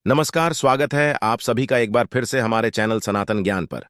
नमस्कार, स्वागत है आप सभी का एक बार फिर से हमारे चैनल सनातन ज्ञान पर।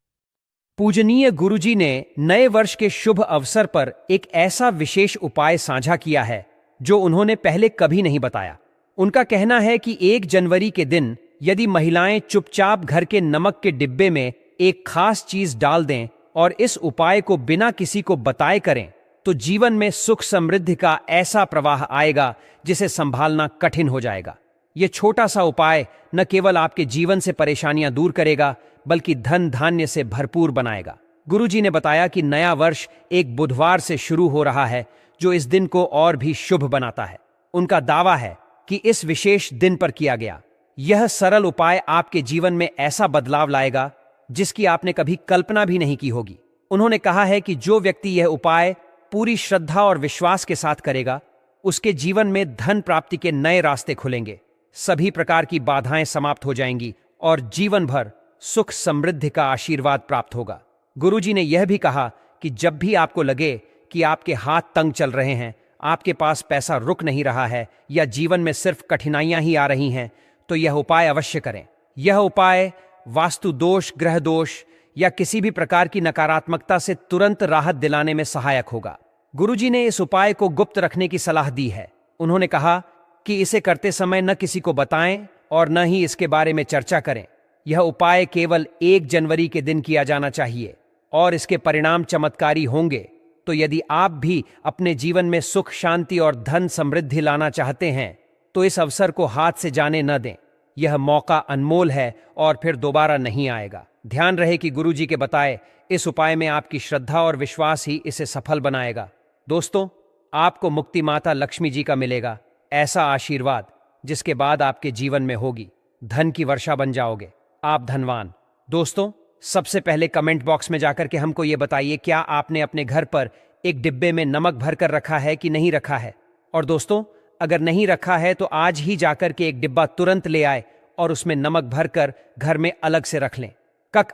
पूजनीय गुरुजी ने नए वर्ष के शुभ अवसर पर एक ऐसा विशेष उपाय साझा किया है जो उन्होंने पहले कभी नहीं बताया। उनका कहना है कि 1 जनवरी के दिन यदि महिलाएं चुपचाप घर के नमक के डिब्बे में एक खास चीज डाल दें और इस उपाय को बिना किसी को बताए करें तो जीवन में सुख समृद्धि का ऐसा प्रवाह आएगा जिसे संभालना कठिन हो जाएगा। यह छोटा सा उपाय न केवल आपके जीवन से परेशानियां दूर करेगा बल्कि धन धान्य से भरपूर बनाएगा। गुरुजी ने बताया कि नया वर्ष एक बुधवार से शुरू हो रहा है जो इस दिन को और भी शुभ बनाता है। उनका दावा है कि इस विशेष दिन पर किया गया यह सरल उपाय आपके जीवन में ऐसा बदलाव लाएगा जिसकी आपने कभी कल्पना भी नहीं की होगी। उन्होंने कहा है कि जो व्यक्ति यह उपाय पूरी श्रद्धा और विश्वास के साथ करेगा उसके जीवन में धन प्राप्ति के नए रास्ते खुलेंगे, सभी प्रकार की बाधाएं समाप्त हो जाएंगी और जीवन भर सुख समृद्धि का आशीर्वाद प्राप्त होगा। गुरुजी ने यह भी कहा कि जब भी आपको लगे कि आपके हाथ तंग चल रहे हैं, आपके पास पैसा रुक नहीं रहा है या जीवन में सिर्फ कठिनाइयां ही आ रही हैं, तो यह उपाय अवश्य करें। यह उपाय वास्तु दोष, ग्रह दोष या किसी भी प्रकार की नकारात्मकता से तुरंत राहत दिलाने में सहायक होगा। गुरुजी ने इस उपाय को गुप्त रखने की सलाह दी है। उन्होंने कहा कि इसे करते समय न किसी को बताएं और न ही इसके बारे में चर्चा करें। यह उपाय केवल 1 जनवरी के दिन किया जाना चाहिए और इसके परिणाम चमत्कारी होंगे। तो यदि आप भी अपने जीवन में सुख, शांति और धन समृद्धि लाना चाहते हैं तो इस अवसर को हाथ से जाने न दें। यह मौका अनमोल है और फिर दोबारा नहीं आएगा। ध्यान रहे कि गुरुजी के बताए इस उपाय में आपकी श्रद्धा और विश्वास ही इसे सफल बनाएगा। दोस्तों, आपको मुक्ति माता लक्ष्मी जी का मिलेगा ऐसा आशीर्वाद जिसके बाद आपके जीवन में होगी धन की वर्षा, बन जाओगे आप धनवान। दोस्तों, सबसे पहले कमेंट बॉक्स में जाकर के हमको ये बताइए, क्या आपने अपने घर पर एक डिब्बे में नमक भर कर रखा है कि नहीं रखा है? और दोस्तों, अगर नहीं रखा है तो आज ही जाकर के एक डिब्बा तुरंत ले आए और उसमें नमक भरकर घर में अलग से रख लें।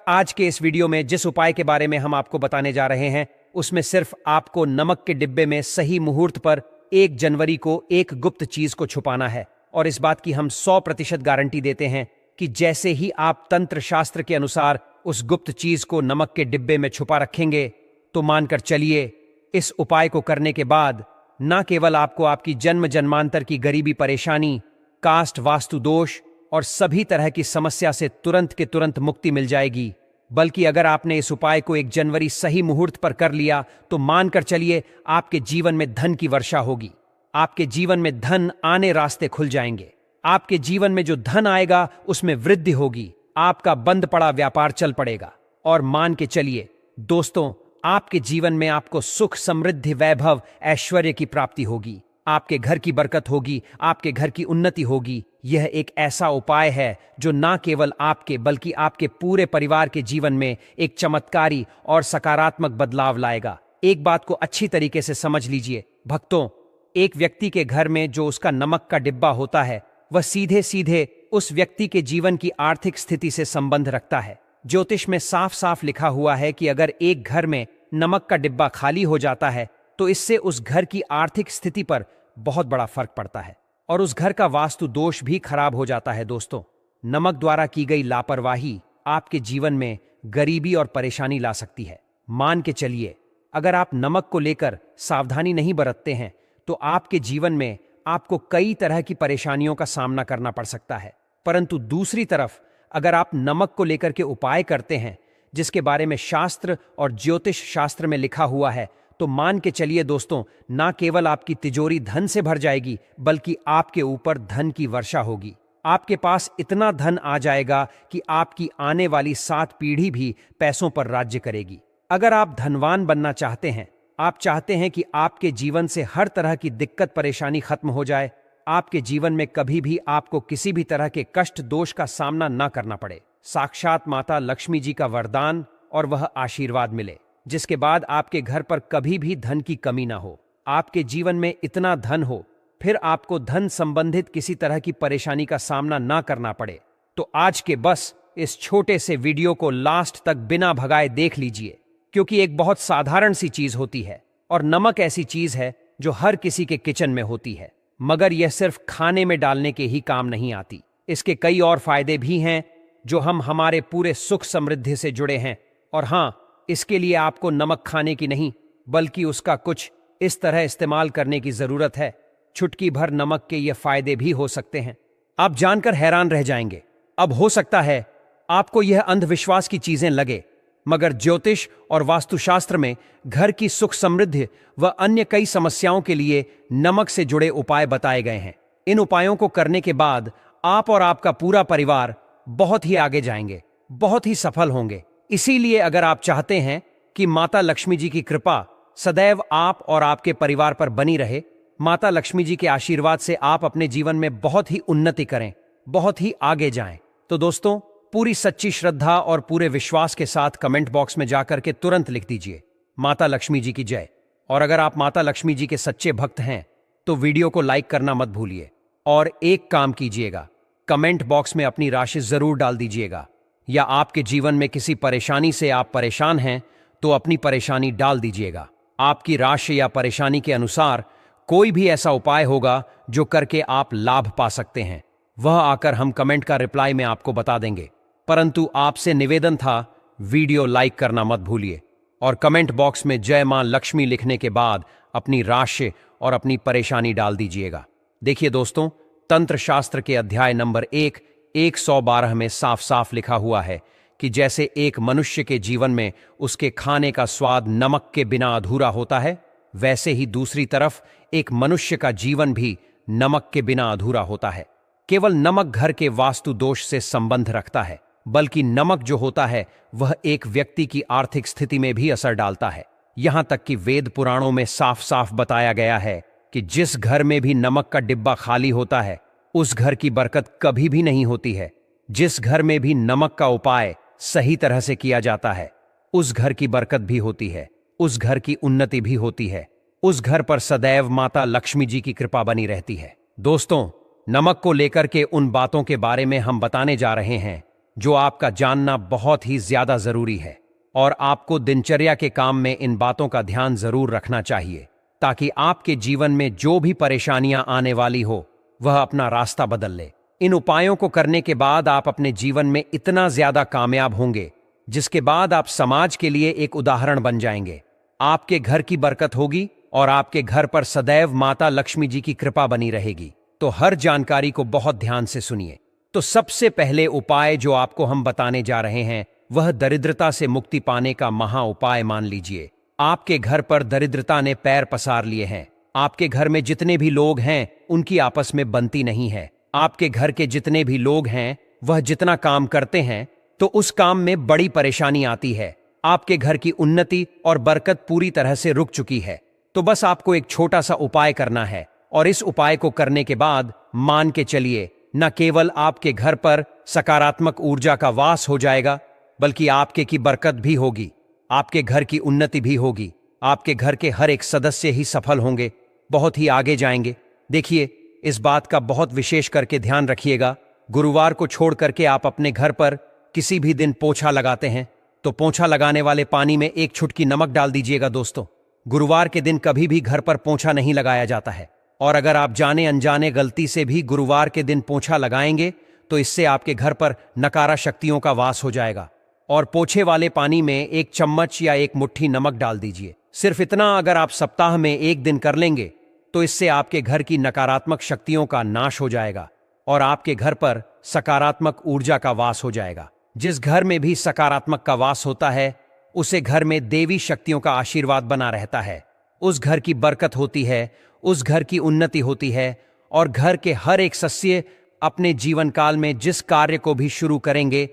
आज के इस वीडियो में जिस उपाय के बारे में हम आपको बताने जा रहे हैं उसमें सिर्फ आपको नमक के डिब्बे में सही मुहूर्त पर 1 जनवरी को एक गुप्त चीज को छुपाना है और इस बात की हम 100% गारंटी देते हैं कि जैसे ही आप तंत्र शास्त्र के अनुसार उस गुप्त चीज को नमक के डिब्बे में छुपा रखेंगे तो मानकर चलिए, इस उपाय को करने के बाद न केवल आपको आपकी जन्म जन्मांतर की गरीबी, परेशानी, कास्ट, वास्तु दोष और सभी तरह की समस्या से तुरंत के तुरंत मुक्ति मिल जाएगी, बल्कि अगर आपने इस उपाय को 1 जनवरी सही मुहूर्त पर कर लिया तो मानकर चलिए आपके जीवन में धन की वर्षा होगी। आपके जीवन में धन आने रास्ते खुल जाएंगे। आपके जीवन में जो धन आएगा उसमें वृद्धि होगी। आपका बंद पड़ा व्यापार चल पड़ेगा और मान के चलिए दोस्तों, आपके जीवन में आपको सुख, समृद्धि, वैभव, ऐश्वर्य की प्राप्ति होगी। आपके घर की बरकत होगी, आपके घर की उन्नति होगी। यह एक ऐसा उपाय है जो न केवल आपके बल्कि आपके पूरे परिवार के जीवन में एक चमत्कारी और सकारात्मक बदलाव लाएगा। एक बात को अच्छी तरीके से समझ लीजिए भक्तों, एक व्यक्ति के घर में जो उसका नमक का डिब्बा होता है वह सीधे सीधे उस व्यक्ति के जीवन की आर्थिक स्थिति से संबंध रखता है। ज्योतिष में साफ साफ लिखा हुआ है कि अगर एक घर में नमक का डिब्बा खाली हो जाता है तो इससे उस घर की आर्थिक स्थिति पर बहुत बड़ा फर्क पड़ता है और उस घर का वास्तु दोष भी खराब हो जाता है। दोस्तों, नमक द्वारा की गई लापरवाही आपके जीवन में गरीबी और परेशानी ला सकती है। मान के चलिए, अगर आप नमक को लेकर सावधानी नहीं बरतते हैं तो आपके जीवन में आपको कई तरह की परेशानियों का सामना करना पड़ सकता है। परंतु दूसरी तरफ अगर आप नमक को लेकर के उपाय करते हैं जिसके बारे में शास्त्र और ज्योतिष शास्त्र में लिखा हुआ है तो मान के चलिए दोस्तों, ना केवल आपकी तिजोरी धन से भर जाएगी बल्कि आपके ऊपर धन की वर्षा होगी। आपके पास इतना धन आ जाएगा कि आपकी आने वाली 7 पीढ़ी भी पैसों पर राज्य करेगी। अगर आप धनवान बनना चाहते हैं, आप चाहते हैं कि आपके जीवन से हर तरह की दिक्कत, परेशानी खत्म हो जाए, आपके जीवन में कभी भी आपको किसी भी तरह के कष्ट, दोष का सामना न करना पड़े, साक्षात माता लक्ष्मी जी का वरदान और वह आशीर्वाद मिले जिसके बाद आपके घर पर कभी भी धन की कमी ना हो, आपके जीवन में इतना धन हो, फिर आपको धन संबंधित किसी तरह की परेशानी का सामना ना करना पड़े, तो आज के बस इस छोटे से वीडियो को लास्ट तक बिना भगाए देख लीजिए, क्योंकि एक बहुत साधारण सी चीज होती है और नमक ऐसी चीज है जो हर किसी के किचन में होती है, मगर यह सिर्फ खाने में डालने के ही काम नहीं आती। इसके कई और फायदे भी हैं जो हमारे पूरे सुख समृद्धि से जुड़े हैं। और हाँ, इसके लिए आपको नमक खाने की नहीं बल्कि उसका कुछ इस तरह इस्तेमाल करने की जरूरत है। चुटकी भर नमक के ये फायदे भी हो सकते हैं, आप जानकर हैरान रह जाएंगे। अब हो सकता है आपको यह अंधविश्वास की चीजें लगे, मगर ज्योतिष और वास्तुशास्त्र में घर की सुख समृद्धि व अन्य कई समस्याओं के लिए नमक से जुड़े उपाय बताए गए हैं। इन उपायों को करने के बाद आप और आपका पूरा परिवार बहुत ही आगे जाएंगे, बहुत ही सफल होंगे। इसीलिए अगर आप चाहते हैं कि माता लक्ष्मी जी की कृपा सदैव आप और आपके परिवार पर बनी रहे, माता लक्ष्मी जी के आशीर्वाद से आप अपने जीवन में बहुत ही उन्नति करें, बहुत ही आगे जाएं, तो दोस्तों पूरी सच्ची श्रद्धा और पूरे विश्वास के साथ कमेंट बॉक्स में जाकर के तुरंत लिख दीजिए माता लक्ष्मी जी की जय। और अगर आप माता लक्ष्मी जी के सच्चे भक्त हैं तो वीडियो को लाइक करना मत भूलिए। और एक काम कीजिएगा, कमेंट बॉक्स में अपनी राशि जरूर डाल दीजिएगा, या आपके जीवन में किसी परेशानी से आप परेशान हैं तो अपनी परेशानी डाल दीजिएगा। आपकी राशि या परेशानी के अनुसार कोई भी ऐसा उपाय होगा जो करके आप लाभ पा सकते हैं, वह आकर हम कमेंट का रिप्लाई में आपको बता देंगे। परंतु आपसे निवेदन था, वीडियो लाइक करना मत भूलिए और कमेंट बॉक्स में जय मां लक्ष्मी लिखने के बाद अपनी राशि और अपनी परेशानी डाल दीजिएगा। देखिए दोस्तों, तंत्र शास्त्र के अध्याय नंबर 112 में साफ साफ लिखा हुआ है कि जैसे एक मनुष्य के जीवन में उसके खाने का स्वाद नमक के बिना अधूरा होता है, वैसे ही दूसरी तरफ एक मनुष्य का जीवन भी नमक के बिना अधूरा होता है। केवल नमक घर के वास्तु दोष से संबंध रखता है, बल्कि नमक जो होता है वह एक व्यक्ति की आर्थिक स्थिति में भी असर डालता है। यहां तक कि वेद पुराणों में साफ साफ बताया गया है कि जिस घर में भी नमक का डिब्बा खाली होता है उस घर की बरकत कभी भी नहीं होती है। जिस घर में भी नमक का उपाय सही तरह से किया जाता है उस घर की बरकत भी होती है, उस घर की उन्नति भी होती है, उस घर पर सदैव माता लक्ष्मी जी की कृपा बनी रहती है। दोस्तों, नमक को लेकर के उन बातों के बारे में हम बताने जा रहे हैं जो आपका जानना बहुत ही ज्यादा जरूरी है, और आपको दिनचर्या के काम में इन बातों का ध्यान जरूर रखना चाहिए ताकि आपके जीवन में जो भी परेशानियां आने वाली हो वह अपना रास्ता बदल ले। इन उपायों को करने के बाद आप अपने जीवन में इतना ज्यादा कामयाब होंगे जिसके बाद आप समाज के लिए एक उदाहरण बन जाएंगे। आपके घर की बरकत होगी और आपके घर पर सदैव माता लक्ष्मी जी की कृपा बनी रहेगी। तो हर जानकारी को बहुत ध्यान से सुनिए। तो सबसे पहले उपाय जो आपको हम बताने जा रहे हैं वह दरिद्रता से मुक्ति पाने का महा उपाय मान लीजिए। आपके घर पर दरिद्रता ने पैर पसार लिए हैं। आपके घर में जितने भी लोग हैं उनकी आपस में बनती नहीं है। आपके घर के जितने भी लोग हैं वह जितना काम करते हैं तो उस काम में बड़ी परेशानी आती है। आपके घर की उन्नति और बरकत पूरी तरह से रुक चुकी है। तो बस आपको एक छोटा सा उपाय करना है, और इस उपाय को करने के बाद मान के चलिए न केवल आपके घर पर सकारात्मक ऊर्जा का वास हो जाएगा बल्कि आपके की बरकत भी होगी, आपके घर की उन्नति भी होगी, आपके घर के हर एक सदस्य ही सफल होंगे, बहुत ही आगे जाएंगे। देखिए, इस बात का बहुत विशेष करके ध्यान रखिएगा। गुरुवार को छोड़ करके आप अपने घर पर किसी भी दिन पोछा लगाते हैं तो पोछा लगाने वाले पानी में एक चुटकी नमक डाल दीजिएगा। दोस्तों, गुरुवार के दिन कभी भी घर पर पोछा नहीं लगाया जाता है, और अगर आप जाने अनजाने गलती से भी गुरुवार के दिन पोछा लगाएंगे तो इससे आपके घर पर नकारा शक्तियों का वास हो जाएगा। और पोछे वाले पानी में एक चम्मच या एक मुट्ठी नमक डाल दीजिए। सिर्फ इतना अगर आप सप्ताह में एक दिन कर लेंगे तो इससे आपके घर की नकारात्मक शक्तियों का नाश हो जाएगा और आपके घर पर सकारात्मक ऊर्जा का वास हो जाएगा। जिस घर में भी सकारात्मक का वास होता है उसे घर में देवी शक्तियों का आशीर्वाद बना रहता है, उस घर की बरकत होती है, उस घर की उन्नति होती है, और घर के हर एक सदस्य अपने जीवन काल में जिस कार्य को भी शुरू करेंगे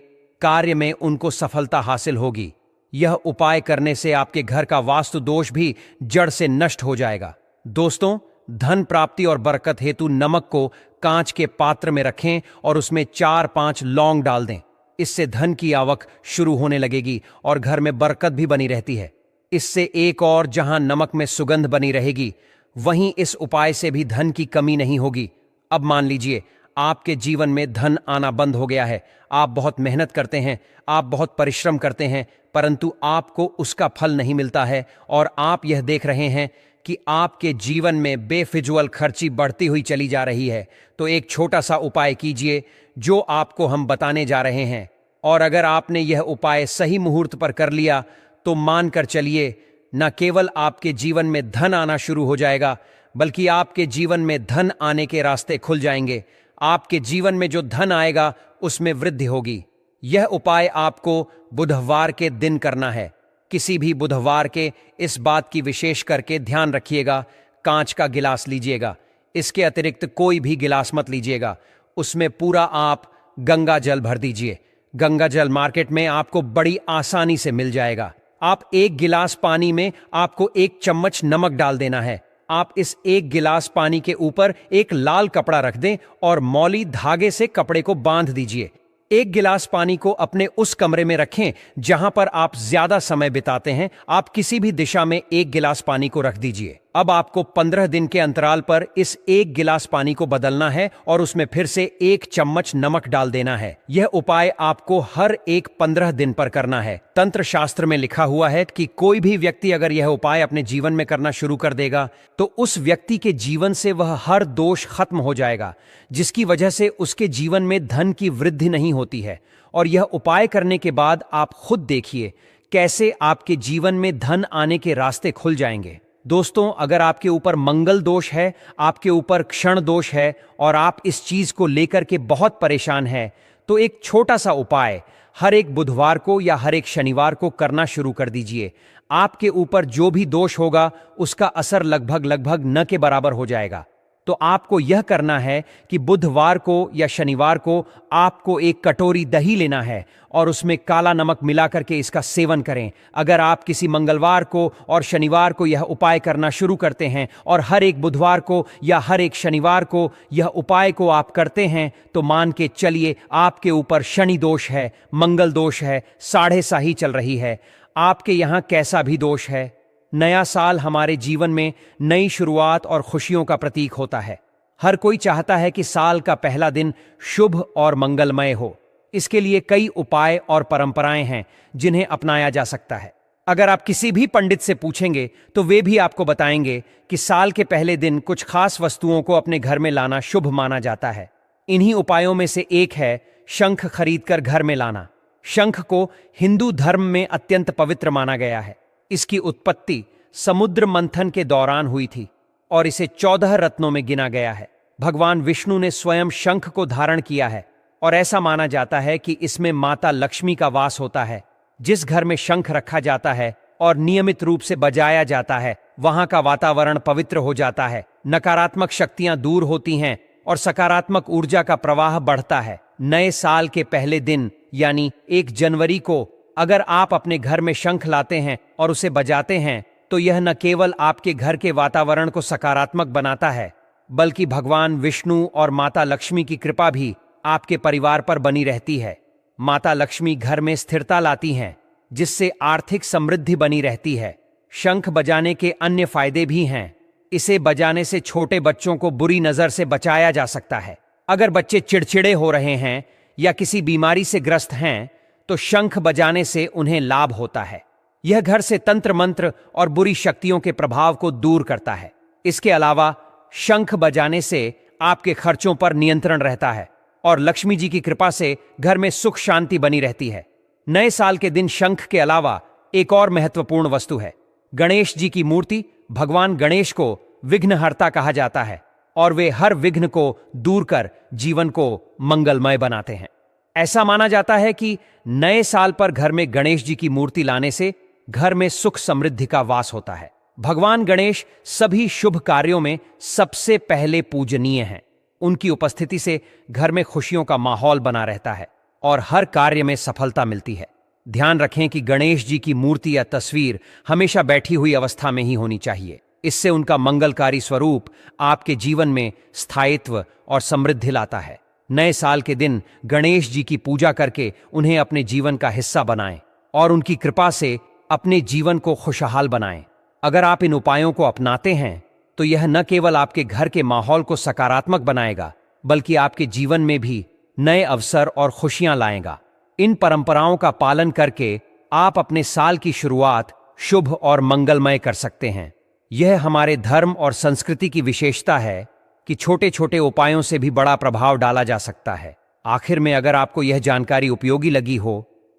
कार्य में उनको सफलता हासिल होगी। यह उपाय करने से आपके घर का वास्तु दोष भी जड़ से नष्ट हो जाएगा। दोस्तों, धन प्राप्ति और बरकत हेतु नमक को कांच के पात्र में रखें और उसमें 4-5 लौंग डाल दें। इससे धन की आवक शुरू होने लगेगी और घर में बरकत भी बनी रहती है। इससे एक और, जहां नमक में सुगंध बनी रहेगी वहीं इस उपाय से भी धन की कमी नहीं होगी। अब मान लीजिए आपके जीवन में धन आना बंद हो गया है, आप बहुत मेहनत करते हैं, आप बहुत परिश्रम करते हैं, परंतु आपको उसका फल नहीं मिलता है और आप यह देख रहे हैं कि आपके जीवन में बेफिजूल खर्ची बढ़ती हुई चली जा रही है, तो एक छोटा सा उपाय कीजिए जो आपको हम बताने जा रहे हैं। और अगर आपने यह उपाय सही मुहूर्त पर कर लिया तो मानकर चलिए, न केवल आपके जीवन में धन आना शुरू हो जाएगा, बल्कि आपके जीवन में धन आने के रास्ते खुल जाएंगे। आपके जीवन में जो धन आएगा उसमें वृद्धि होगी। यह उपाय आपको बुधवार के दिन करना है। किसी भी बुधवार के इस बात की विशेष करके ध्यान रखिएगा, कांच का गिलास लीजिएगा। इसके अतिरिक्त कोई भी गिलास मत लीजिएगा। उसमें पूरा आप गंगा जल भर दीजिए। गंगा जल मार्केट में आपको बड़ी आसानी से मिल जाएगा। आप एक गिलास पानी में आपको 1 चम्मच नमक डाल देना है। आप इस 1 गिलास पानी के ऊपर एक लाल कपड़ा रख दें और मौली धागे से कपड़े को बांध दीजिए। 1 गिलास पानी को अपने उस कमरे में रखें जहां पर आप ज्यादा समय बिताते हैं। आप किसी भी दिशा में 1 गिलास पानी को रख दीजिए। अब आपको 15 दिन के अंतराल पर इस 1 गिलास पानी को बदलना है और उसमें फिर से 1 चम्मच नमक डाल देना है। यह उपाय आपको हर एक 15 दिन पर करना है। तंत्र शास्त्र में लिखा हुआ है कि कोई भी व्यक्ति अगर यह उपाय अपने जीवन में करना शुरू कर देगा तो उस व्यक्ति के जीवन से वह हर दोष खत्म हो जाएगा, जिसकी वजह से उसके जीवन में धन की वृद्धि नहीं होती है। और यह उपाय करने के बाद आप खुद देखिए कैसे आपके जीवन में धन आने के रास्ते खुल जाएंगे। दोस्तों, अगर आपके ऊपर मंगल दोष है, आपके ऊपर क्षण दोष है और आप इस चीज को लेकर के बहुत परेशान हैं, तो एक छोटा सा उपाय हर एक बुधवार को या हर एक शनिवार को करना शुरू कर दीजिए। आपके ऊपर जो भी दोष होगा उसका असर लगभग न के बराबर हो जाएगा। तो आपको यह करना है कि बुधवार को या शनिवार को आपको एक कटोरी दही लेना है और उसमें काला नमक मिलाकर के इसका सेवन करें। अगर आप किसी मंगलवार को और शनिवार को यह उपाय करना शुरू करते हैं और हर एक बुधवार को या हर एक शनिवार को यह उपाय को आप करते हैं, तो मान के चलिए आपके ऊपर शनि दोष है, मंगल दोष है, साढ़े साही चल रही है, आपके यहाँ कैसा भी दोष है, नया साल हमारे जीवन में नई शुरुआत और खुशियों का प्रतीक होता है। हर कोई चाहता है कि साल का पहला दिन शुभ और मंगलमय हो। इसके लिए कई उपाय और परंपराएं हैं जिन्हें अपनाया जा सकता है। अगर आप किसी भी पंडित से पूछेंगे तो वे भी आपको बताएंगे कि साल के पहले दिन कुछ खास वस्तुओं को अपने घर में लाना शुभ माना जाता है। इन्हीं उपायों में से एक है शंख खरीदकर घर में लाना। शंख को हिंदू धर्म में अत्यंत पवित्र माना गया है। इसकी उत्पत्ति समुद्र मंथन के दौरान हुई थी और इसे 14 रत्नों में गिना गया है। भगवान विष्णु ने स्वयं शंख को धारण किया है और ऐसा माना जाता है कि इसमें माता लक्ष्मी का वास होता है। जिस घर में शंख रखा जाता है और नियमित रूप से बजाया जाता है, वहां का वातावरण पवित्र हो जाता है, नकारात्मक शक्तियां दूर होती हैं और सकारात्मक ऊर्जा का प्रवाह बढ़ता है। नए साल के पहले दिन यानी 1 जनवरी को अगर आप अपने घर में शंख लाते हैं और उसे बजाते हैं, तो यह न केवल आपके घर के वातावरण को सकारात्मक बनाता है, बल्कि भगवान विष्णु और माता लक्ष्मी की कृपा भी आपके परिवार पर बनी रहती है। माता लक्ष्मी घर में स्थिरता लाती हैं, जिससे आर्थिक समृद्धि बनी रहती है। शंख बजाने के अन्य फायदे भी हैं। इसे बजाने से छोटे बच्चों को बुरी नजर से बचाया जा सकता है। अगर बच्चे चिड़चिड़े हो रहे हैं या किसी बीमारी से ग्रस्त हैं, तो शंख बजाने से उन्हें लाभ होता है। यह घर से तंत्र मंत्र और बुरी शक्तियों के प्रभाव को दूर करता है। इसके अलावा शंख बजाने से आपके खर्चों पर नियंत्रण रहता है और लक्ष्मी जी की कृपा से घर में सुख शांति बनी रहती है। नए साल के दिन शंख के अलावा एक और महत्वपूर्ण वस्तु है गणेश जी की मूर्ति। भगवान गणेश को विघ्नहर्ता कहा जाता है और वे हर विघ्न को दूर कर जीवन को मंगलमय बनाते हैं। ऐसा माना जाता है कि नए साल पर घर में गणेश जी की मूर्ति लाने से घर में सुख समृद्धि का वास होता है। भगवान गणेश सभी शुभ कार्यों में सबसे पहले पूजनीय हैं। उनकी उपस्थिति से घर में खुशियों का माहौल बना रहता है और हर कार्य में सफलता मिलती है। ध्यान रखें कि गणेश जी की मूर्ति या तस्वीर हमेशा बैठी हुई अवस्था में ही होनी चाहिए। इससे उनका मंगलकारी स्वरूप आपके जीवन में स्थायित्व और समृद्धि लाता है। नए साल के दिन गणेश जी की पूजा करके उन्हें अपने जीवन का हिस्सा बनाएं और उनकी कृपा से अपने जीवन को खुशहाल बनाएं। अगर आप इन उपायों को अपनाते हैं तो यह न केवल आपके घर के माहौल को सकारात्मक बनाएगा, बल्कि आपके जीवन में भी नए अवसर और खुशियां लाएगा। इन परंपराओं का पालन करके आप अपने साल की शुरुआत शुभ और मंगलमय कर सकते हैं। यह हमारे धर्म और संस्कृति की विशेषता है कि छोटे छोटे उपायों से भी बड़ा प्रभाव डाला जा सकता है। आखिर में अगर आपको यह जानकारी उपयोगी लगी हो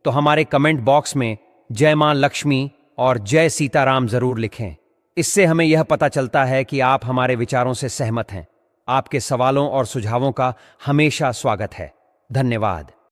तो हमारे कमेंट बॉक्स में जय मां लक्ष्मी और जय सीताराम जरूर लिखें। इससे हमें यह पता चलता है कि आप हमारे विचारों से सहमत हैं। आपके सवालों और सुझावों का हमेशा स्वागत है। धन्यवाद।